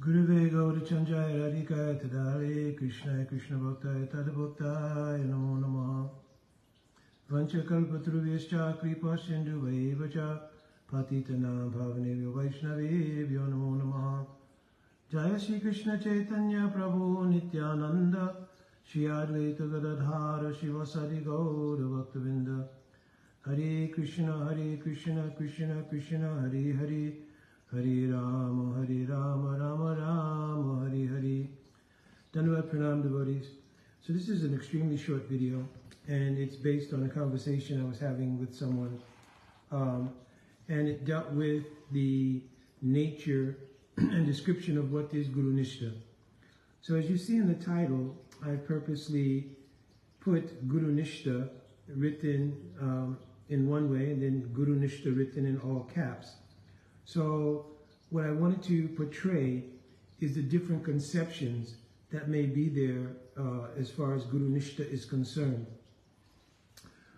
Guruve Gaurachandraya Radhikaya Tadare Krishnaya Krishna Bhaktaya Tadabhaktaya Namo Namaha Vanchakalpatruvescha Kripa Sindhu Vaivacha Patitana Bhavanebhyo Vaishnavebhyo Namo Namaha Jaya Shri Krishna Chaitanya Prabhu Nityananda Shri Advaita Gadadhara Shivasari Gaura Bhaktavinda Hare Krishna Krishna Krishna Hare Hare Hare Rama, Rama Rama, Hare Hare. Dandavat Pranam devotees. So this is an extremely short video, and it's based on a conversation I was having with someone, and it dealt with the nature and description of what is Guru Nistha. So as you see in the title, I purposely put Guru Nistha written in one way, and then Guru Nistha written in all caps. So what I wanted to portray is the different conceptions that may be there as far as Guru Nistha is concerned.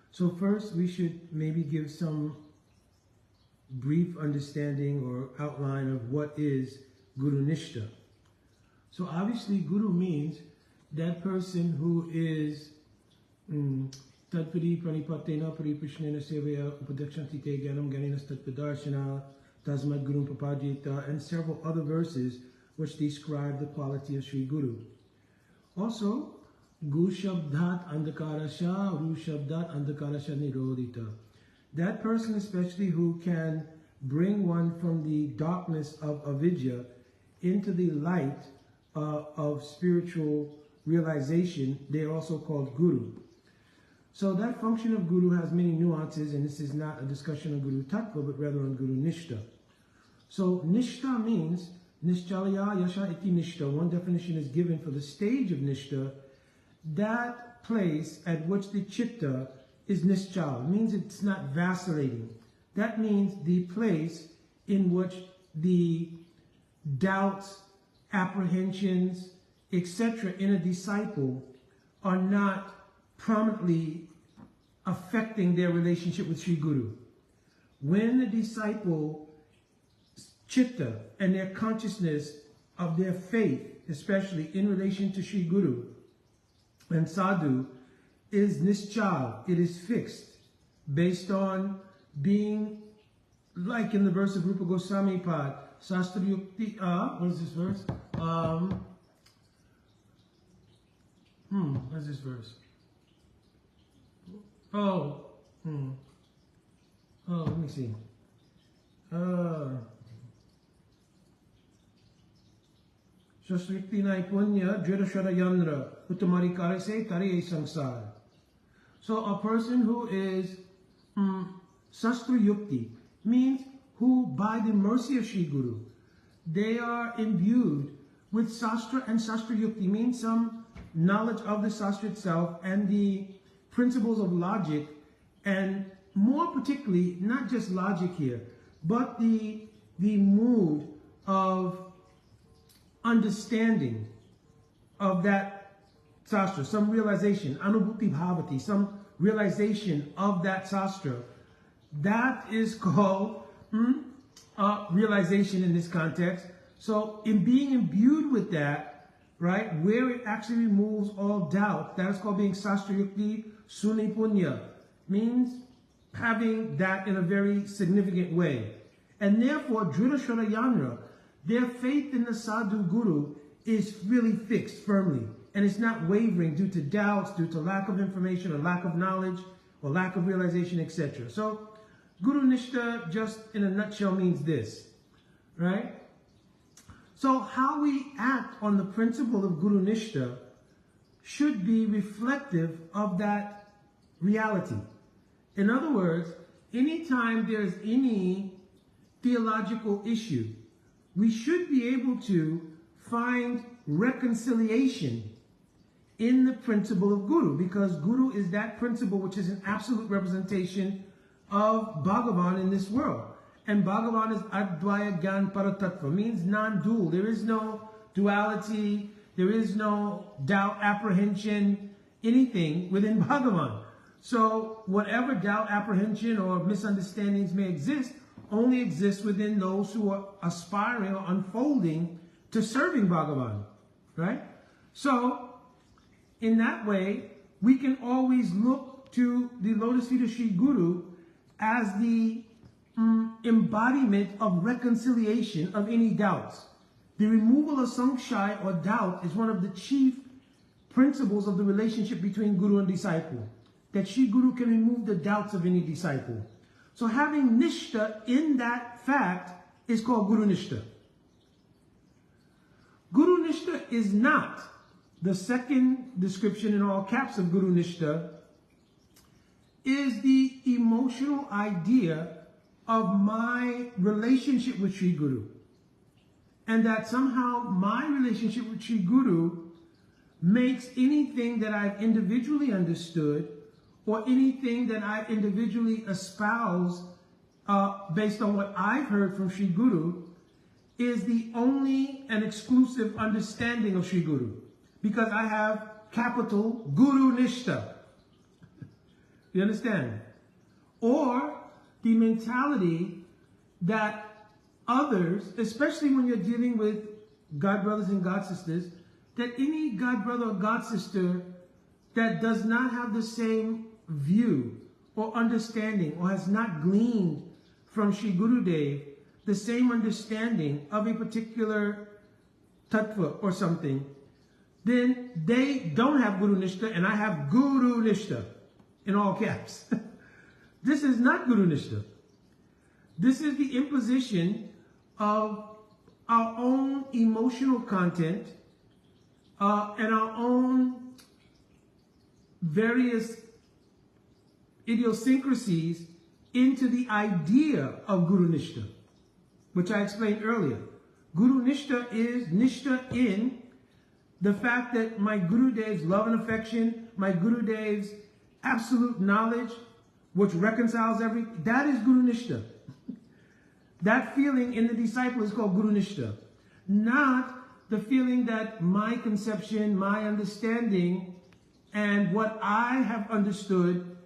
So first we should maybe give some brief understanding or outline of what is Guru Nistha. So obviously Guru means that person who is Tadpari Pranipatena Pariprishnena Sevaya Upadakshanti Te Gyanam Gyanina Tatpadarshana Tasmad Guru Papadita, and several other verses which describe the quality of Sri Guru. Also, Gu Shabdat Andakarasha, Ru Shabdat Andakarasha Nirodita. That person especially who can bring one from the darkness of avidya into the light of spiritual realization, they are also called Guru. So that function of Guru has many nuances, and this is not a discussion of Guru Tattva, but rather on Guru Nistha. So Nistha means, Nischalaya Yasha Iti Nistha. One definition is given for the stage of Nistha, that place at which the Chitta is Nischal. It means it's not vacillating. That means the place in which the doubts, apprehensions, etc. in a disciple are not prominently affecting their relationship with Sri Guru. When the disciple chitta and their consciousness of their faith, especially in relation to Sri Guru and Sadhu, is nischal, it is fixed, based on being, like in the verse of Rupa Goswami Pad, Sastra Yukti, what is this verse? What is this verse? Let me see. Shasrikti Naipunya Dridashara Yandra Uttamari Karase Tari Sangsar. So a person who is Sastra Yukti means who, by the mercy of Sri Guru, they are imbued with Sastra, and Sastra Yukti means some knowledge of the Sastra itself and the principles of logic, and more particularly, not just logic here, but the mood of understanding of that sastra, some realization, anubhuti bhavati, some realization of that sastra. That is called realization in this context. So in being imbued with that, right, where it actually removes all doubt, that is called being sastra yukti suni punya, means having that in a very significant way. And therefore, Dridashara Yanra, their faith in the Sadhu Guru is really fixed firmly, and it's not wavering due to doubts, due to lack of information or lack of knowledge or lack of realization, etc. So Guru Nistha, just in a nutshell, means this, right? So how we act on the principle of Guru Nistha should be reflective of that reality. In other words, anytime there's any theological issue, we should be able to find reconciliation in the principle of Guru, because Guru is that principle which is an absolute representation of Bhagavan in this world. And Bhagavan is Advaya Gyan Paratattva, means non-dual. There is no duality, there is no doubt, apprehension, anything within Bhagavan. So whatever doubt, apprehension, or misunderstandings may exist, only exists within those who are aspiring or unfolding to serving Bhagavan, right? So, in that way, we can always look to the lotus feet of Sri Guru as the embodiment of reconciliation of any doubts. The removal of samshaya or doubt is one of the chief principles of the relationship between Guru and disciple. That Sri Guru can remove the doubts of any disciple. So having Nistha in that fact is called Guru Nistha. Guru Nistha is not the second description in all caps of Guru Nistha, is the emotional idea of my relationship with Sri Guru. And that somehow my relationship with Sri Guru makes anything that I've individually understood or anything that I individually espouse based on what I've heard from Sri Guru is the only and exclusive understanding of Sri Guru. Because I have capital Guru Nistha. You understand? Or the mentality that others, especially when you're dealing with God brothers and God sisters, that any God brother or God sister that does not have the same view or understanding or has not gleaned from Sri Gurudev the same understanding of a particular tattva or something, then they don't have Guru Nistha and I have Guru Nistha in all caps. This is not Guru Nistha. This is the imposition of our own emotional content and our own various idiosyncrasies into the idea of Guru Nistha, which I explained earlier. Guru Nistha is Nistha in the fact that my Gurudev's love and affection, my Gurudev's absolute knowledge, which reconciles everything, that is Guru Nistha. That feeling in the disciple is called Guru Nistha. Not the feeling that my conception, my understanding, and what I have understood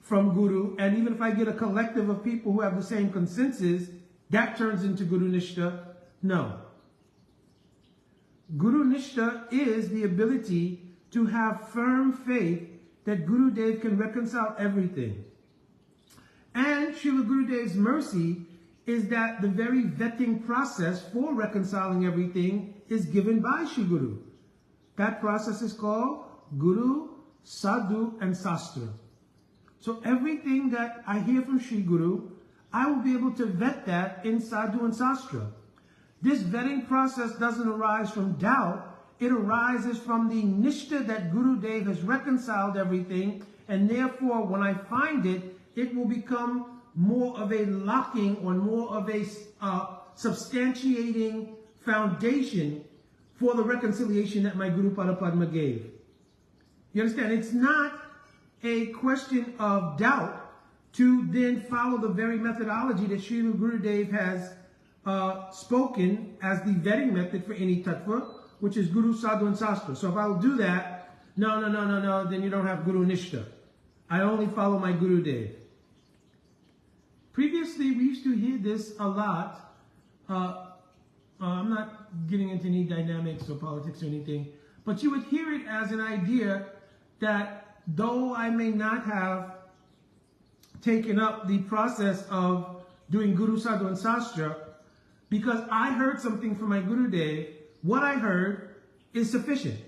from Guru, and even if I get a collective of people who have the same consensus, that turns into Guru Nistha. No. Guru Nistha is the ability to have firm faith that Gurudev can reconcile everything. And Srila Gurudev's mercy is that the very vetting process for reconciling everything is given by Sri Guru. That process is called Guru, Sadhu, and Sastra. So everything that I hear from Sri Guru, I will be able to vet that in Sadhu and Sastra. This vetting process doesn't arise from doubt. It arises from the Nistha that Gurudev has reconciled everything, and therefore when I find it, it will become more of a locking or more of a substantiating foundation for the reconciliation that my Guru Padma gave. You understand? It's not a question of doubt to then follow the very methodology that Srila Gurudev has spoken as the vetting method for any tattva, which is Guru, Sadhu, and Sastra. So if I will do that, no, then you don't have Guru Nistha. I only follow my Gurudev. Previously, we used to hear this a lot. I'm not getting into any dynamics or politics or anything, but you would hear it as an idea that though I may not have taken up the process of doing Guru, Sadhu, and Sastra, because I heard something from my Gurudev, what I heard is sufficient.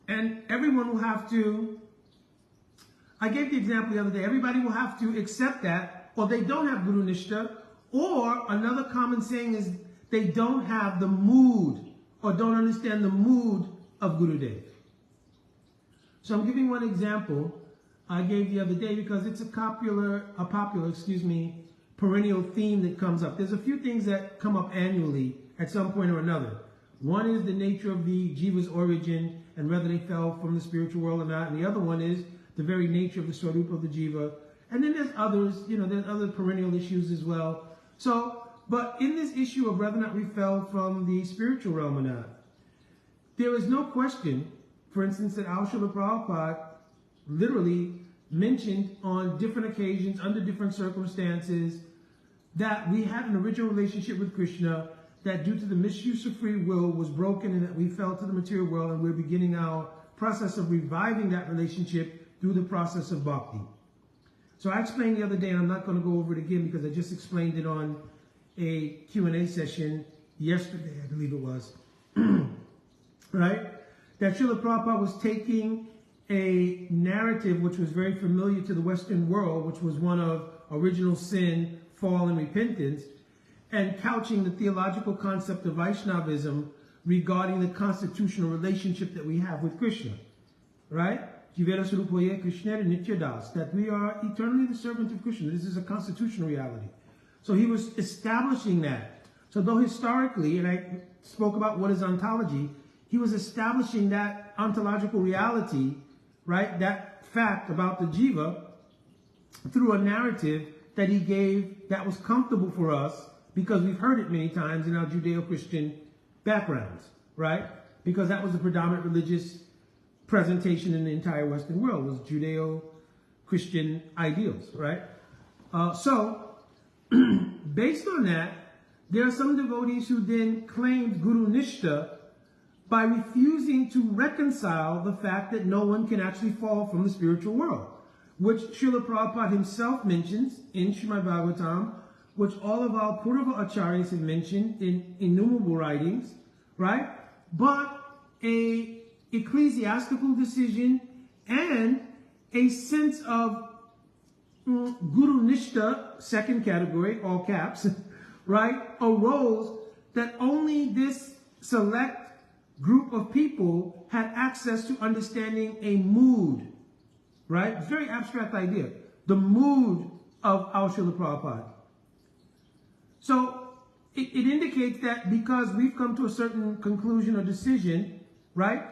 And everyone will have to, I gave the example the other day, everybody will have to accept that, or they don't have Guru Nistha, or another common saying is they don't have the mood, or don't understand the mood of Gurudev. So I'm giving one example I gave the other day because it's a popular, perennial theme that comes up. There's a few things that come up annually at some point or another. One is the nature of the jiva's origin and whether they fell from the spiritual world or not. And the other one is the very nature of the swarupa of the jiva. And then there's others, there's other perennial issues as well. So, but in this issue of whether or not we fell from the spiritual realm or not, there is no question, for instance, that our Srila Prabhupada literally mentioned on different occasions, under different circumstances, that we had an original relationship with Krishna, that due to the misuse of free will was broken and that we fell to the material world, and we're beginning our process of reviving that relationship through the process of bhakti. So I explained the other day, and I'm not going to go over it again because I just explained it on a Q&A session yesterday, I believe it was, right? That Srila Prabhupada was taking a narrative which was very familiar to the Western world, which was one of original sin, fall, and repentance, and couching the theological concept of Vaishnavism regarding the constitutional relationship that we have with Krishna, right? That we are eternally the servant of Krishna. This is a constitutional reality. So he was establishing that. So though historically, and I spoke about what is ontology, he was establishing that ontological reality, right? That fact about the jiva through a narrative that he gave that was comfortable for us because we've heard it many times in our Judeo-Christian backgrounds, right? Because that was the predominant religious presentation in the entire Western world, was Judeo-Christian ideals, right? So, based on that, there are some devotees who then claimed Guru Nistha by refusing to reconcile the fact that no one can actually fall from the spiritual world, which Srila Prabhupada himself mentions in Srimad Bhagavatam, which all of our Purva Acharyas have mentioned in innumerable writings, right? But a ecclesiastical decision and a sense of Guru Nistha, second category, all caps, right, arose that only this select group of people had access to understanding a mood, right? Very abstract idea. The mood of our Srila Prabhupada. So it indicates that because we've come to a certain conclusion or decision, right,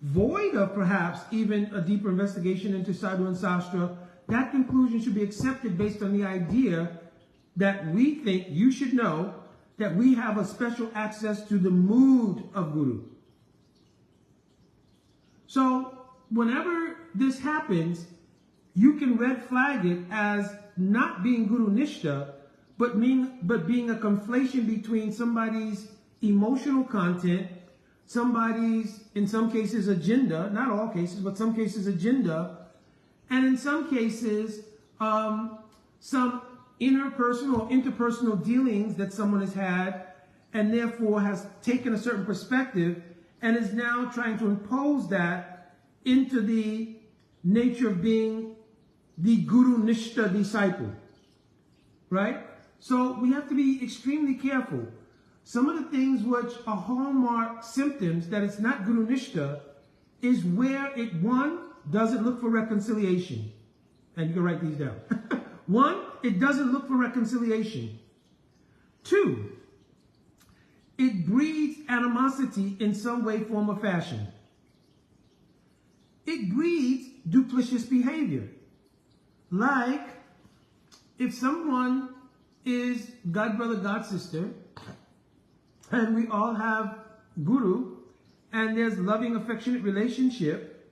void of perhaps even a deeper investigation into Sadhu and Sastra, that conclusion should be accepted based on the idea that we think you should know that we have a special access to the mood of Guru. So whenever this happens, you can red flag it as not being Guru Nistha, but being a conflation between somebody's emotional content, somebody's, in some cases, agenda, not all cases, but some cases agenda, and in some cases, some interpersonal or interpersonal dealings that someone has had and therefore has taken a certain perspective and is now trying to impose that into the nature of being the Guru Nistha disciple, right? So we have to be extremely careful. Some of the things which are hallmark symptoms that it's not Guru Nistha is where it, one, doesn't look for reconciliation. And you can write these down. One, it doesn't look for reconciliation. Two, it breeds animosity in some way, form, or fashion. It breeds duplicitous behavior. Like, if someone is God brother, God sister, and we all have Guru, and there's loving, affectionate relationship,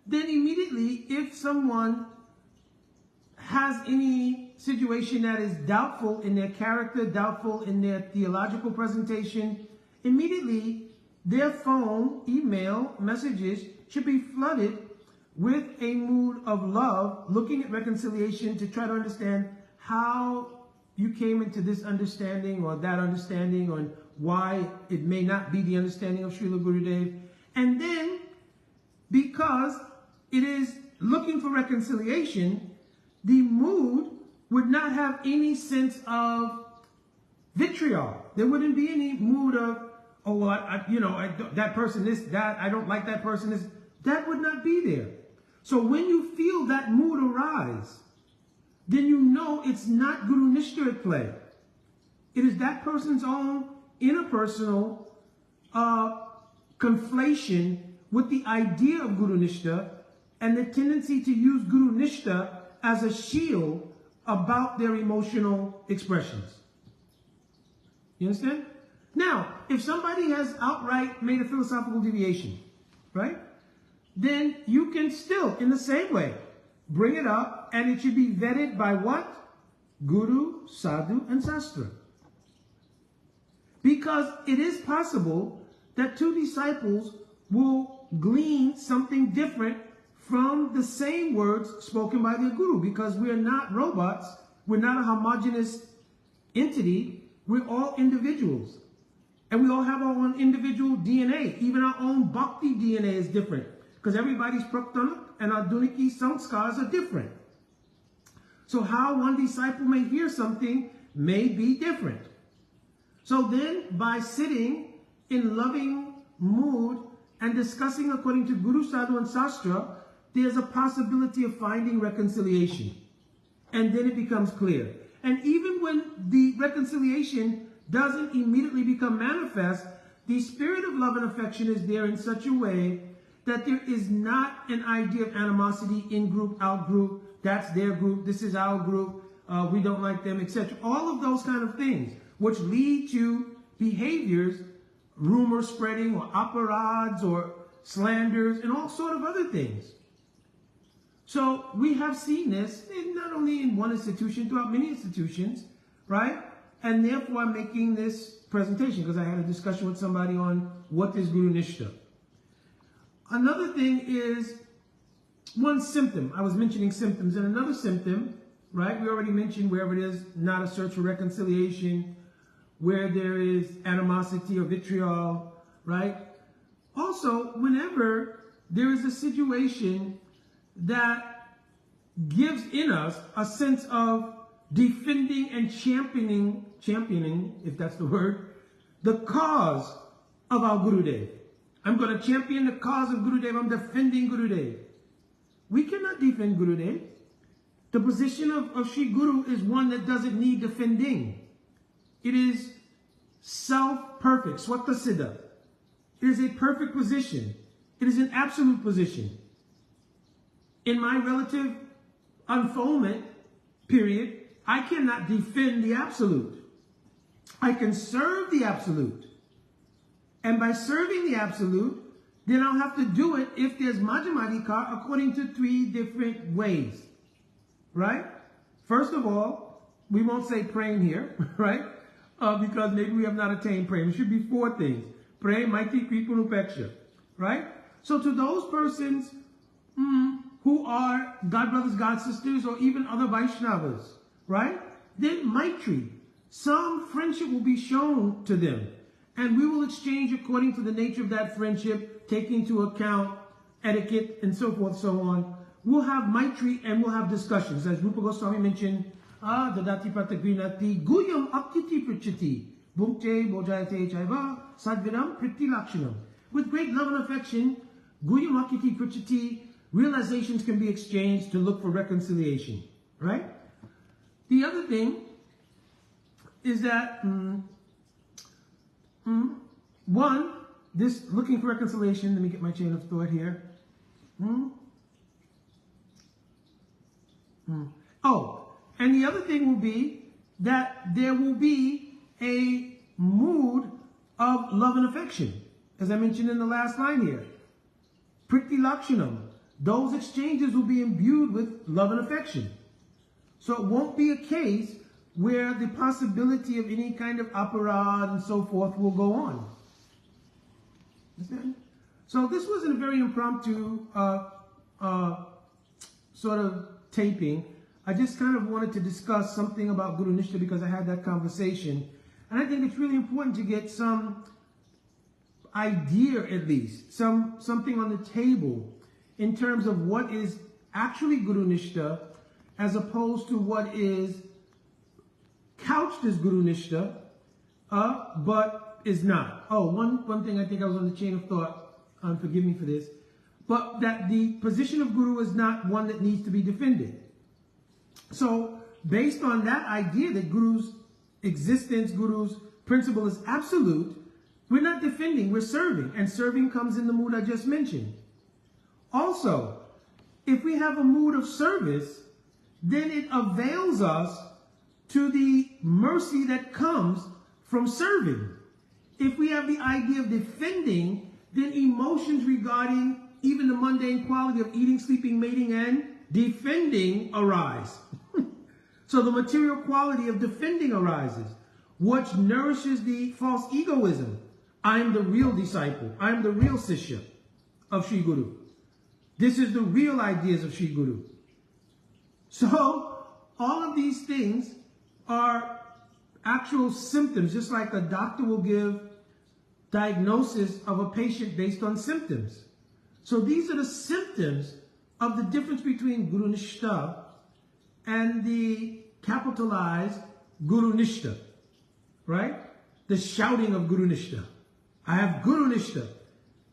then immediately, if someone has any situation that is doubtful in their character, doubtful in their theological presentation, immediately their phone, email, messages should be flooded with a mood of love, looking at reconciliation to try to understand how you came into this understanding or that understanding, or why it may not be the understanding of Srila Gurudev. And then, because it is looking for reconciliation, the mood would not have any sense of vitriol. There wouldn't be any mood of, oh, well, that person is that, I don't like that person is. That would not be there. So when you feel that mood arise, then you know it's not Guru Nistha at play. It is that person's own interpersonal conflation with the idea of Guru Nistha and the tendency to use Guru Nistha as a shield about their emotional expressions. You understand? Now, if somebody has outright made a philosophical deviation, right, then you can still, in the same way, bring it up, and it should be vetted by what? Guru, Sadhu, and Sastra. Because it is possible that two disciples will glean something different from the same words spoken by their guru, because we're not robots. We're not a homogeneous entity. We're all individuals. And we all have our own individual DNA. Even our own bhakti DNA is different, because everybody's praktana and aduniki sanskars are different. So how one disciple may hear something may be different. So then, by sitting in loving mood and discussing according to Guru, Sadhu, and Sastra, there's a possibility of finding reconciliation. And then it becomes clear. And even when the reconciliation doesn't immediately become manifest, the spirit of love and affection is there in such a way that there is not an idea of animosity, in group, out group, that's their group, this is our group, we don't like them, etc. All of those kind of things, which lead to behaviors, rumor spreading, or aparads, or slanders, and all sort of other things. So we have seen this not only in one institution, throughout many institutions, right? And therefore I'm making this presentation because I had a discussion with somebody on what is Guru Nistha. Another thing is one symptom. I was mentioning symptoms, and another symptom, right? We already mentioned wherever it is not a search for reconciliation, where there is animosity or vitriol, right? Also, whenever there is a situation that gives in us a sense of defending and championing, if that's the word, the cause of our Gurudev. I'm going to champion the cause of Gurudev. I'm defending Gurudev. We cannot defend Gurudev. The position of Sri Guru is one that doesn't need defending. It is self-perfect, Swata Siddha. It is a perfect position. It is an absolute position. In my relative unfoldment period, I cannot defend the absolute. I can serve the absolute. And by serving the absolute, then I'll have to do it if there's Majjhimadikar according to 3 different ways. Right? First of all, we won't say praying here, right? Because maybe we have not attained praying. It should be 4 things. Pray, Maitri, Kripa, Upeksha. Right? So to those persons who are God brothers, God sisters, or even other Vaishnavas, right? Then Maitri, some friendship will be shown to them. And we will exchange according to the nature of that friendship, taking into account etiquette and so forth, so on. We'll have Maitri and we'll have discussions. As Rupa Goswami mentioned, Dadati Patagrinati, Guyam Akiti Prichati, Bhukte Bojayate Chaiva, Sadviram Priti Lakshanam. With great love and affection, Guyam Akiti Prichati, realizations can be exchanged to look for reconciliation. Right? The other thing is that one, this looking for reconciliation, let me get my chain of thought here. Oh, and the other thing will be that there will be a mood of love and affection, as I mentioned in the last line here. Priti Lakshanam. Those exchanges will be imbued with love and affection. So it won't be a case where the possibility of any kind of aparad and so forth will go on. Understand? So this wasn't a very impromptu sort of taping. I just kind of wanted to discuss something about Guru Nistha because I had that conversation. And I think it's really important to get some idea, at least, something on the table in terms of what is actually Guru Nistha as opposed to what is couched as Guru Nistha, but is not. Oh, one thing, I think I was on the chain of thought, forgive me for this, but that the position of Guru is not one that needs to be defended. So, based on that idea that Guru's existence, Guru's principle is absolute, we're not defending, we're serving. And serving comes in the mood I just mentioned. Also, if we have a mood of service, then it avails us to the mercy that comes from serving. If we have the idea of defending, then emotions regarding even the mundane quality of eating, sleeping, mating, and defending arise. So the material quality of defending arises. which nourishes the false egoism. I'm the real disciple. I'm the real Sishya of Sri Guru. This is the real ideas of Sri Guru. So, all of these things are actual symptoms, just like a doctor will give diagnosis of a patient based on symptoms. So these are the symptoms of the difference between Guru Nistha and the capitalized Guru Nistha, right? The shouting of Guru Nistha. I have Guru Nistha,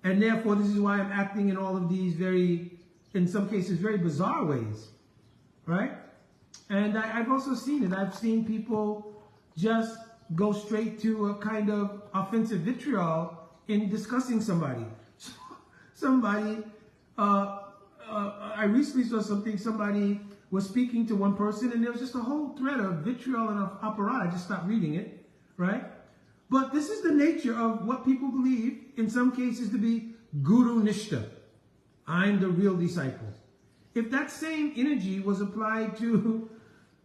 and therefore this is why I'm acting in all of these very, in some cases, very bizarre ways, right? And I've also seen it. I've seen people just go straight to a kind of offensive vitriol in discussing somebody. I recently saw something, somebody was speaking to one person and there was just a whole thread of vitriol and of opera. I just stopped reading it, right? But this is the nature of what people believe, in some cases, to be Guru Nistha. I'm the real disciple. If that same energy was applied to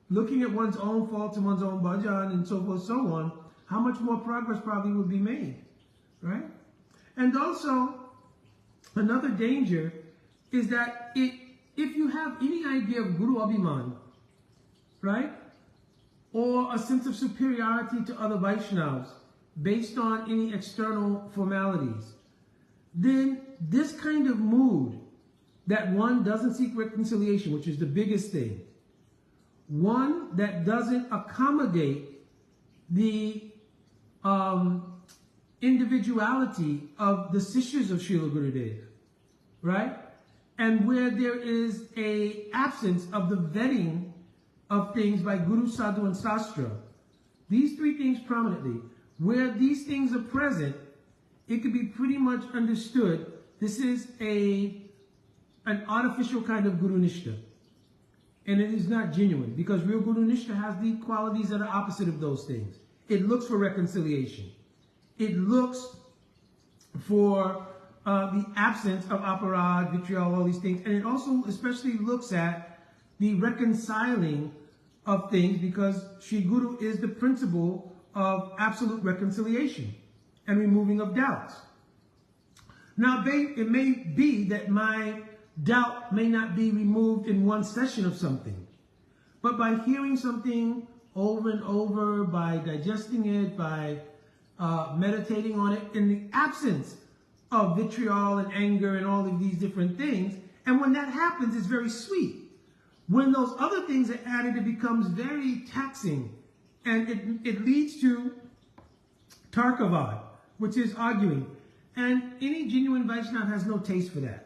looking at one's own faults and one's own bhajan and so forth, so on, how much more progress probably would be made, right? And also, another danger is that if you have any idea of Guru Abhiman, right, or a sense of superiority to other Vaishnavas based on any external formalities, then this kind of mood that one doesn't seek reconciliation, which is the biggest thing, one that doesn't accommodate the individuality of the Sishyas of Srila Gurudev, right? And where there is an absence of the vetting of things by Guru, Sadhu, and Sastra. These three things prominently. Where these things are present, it could be pretty much understood this is an artificial kind of Guru Nistha. And it is not genuine, because real Guru Nistha has the qualities that are opposite of those things. It looks for reconciliation. It looks for the absence of aparad, vitriol, all these things. And it also especially looks at the reconciling of things, because Sri Guru is the principle of absolute reconciliation and removing of doubts. Now, it may be that my doubt may not be removed in one session of something, but by hearing something over and over, by digesting it, by meditating on it, in the absence of vitriol and anger and all of these different things. And when that happens, it's very sweet. When those other things are added, it becomes very taxing, and it leads to tarkavad, which is arguing. And any genuine Vaishnava has no taste for that.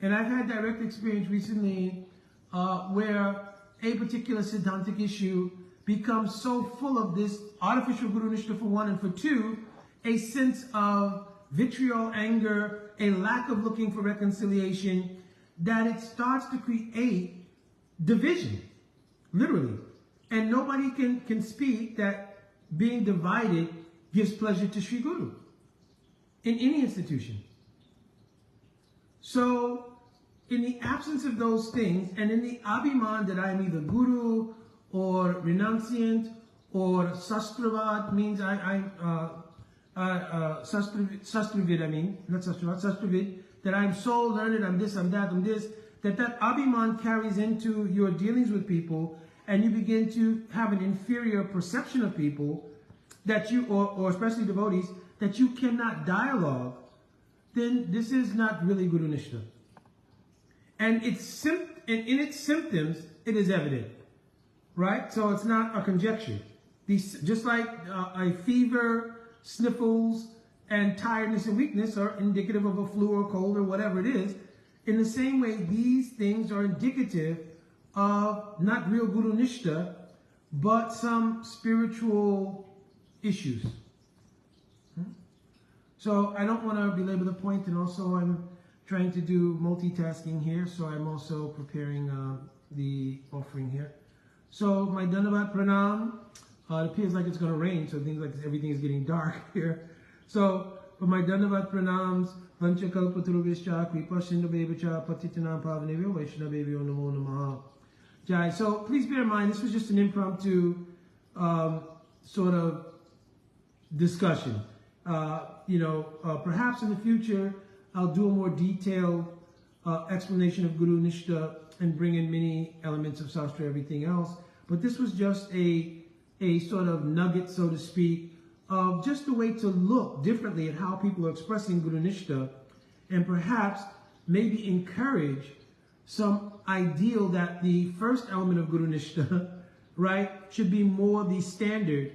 And I've had direct experience recently where a particular Siddhantic issue becomes so full of this artificial Guru Nistha for one, and for two, a sense of vitriol, anger, a lack of looking for reconciliation, that it starts to create division, literally. And nobody can speak that being divided gives pleasure to Sri Guru in any institution. So, in the absence of those things, and in the abhiman that I am either Guru or renunciant or sastravad, means sastravid, I mean, not sastravad, sastravid, that I'm so learned, I'm this, I'm that, I'm this, that abhiman carries into your dealings with people, and you begin to have an inferior perception of people, that you, or especially devotees, that you cannot dialogue, then this is not really Guru Nistha. And in its symptoms, it is evident, right? So it's not a conjecture. Just like a fever, sniffles, and tiredness and weakness are indicative of a flu or cold or whatever it is, in the same way, these things are indicative of not real Guru Nistha, but some spiritual issues. So I don't want to belabor the point, and also I'm trying to do multitasking here, so I'm also preparing the offering here. So my Dhanavad Pranam, it appears like it's going to rain, so things like everything is getting dark here. So for my Dhanavad Pranams, Vanchakalpaturubhischa, Kripa Sindhubevacha, Patitanam Pavanevyo, Vaishnavevyo Namo Namaha. Jai. So please bear in mind, this was just an impromptu sort of discussion. Perhaps in the future, I'll do a more detailed explanation of Guru Nistha and bring in many elements of Sastra, everything else. But this was just a sort of nugget, so to speak, of just a way to look differently at how people are expressing Guru Nistha, and perhaps maybe encourage some ideal that the first element of Guru Nistha, right, should be more the standard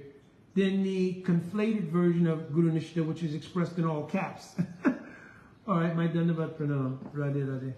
than the conflated version of Guru Nistha, which is expressed in all caps. All right, my Dandavat Pranam. Radhe Radhe.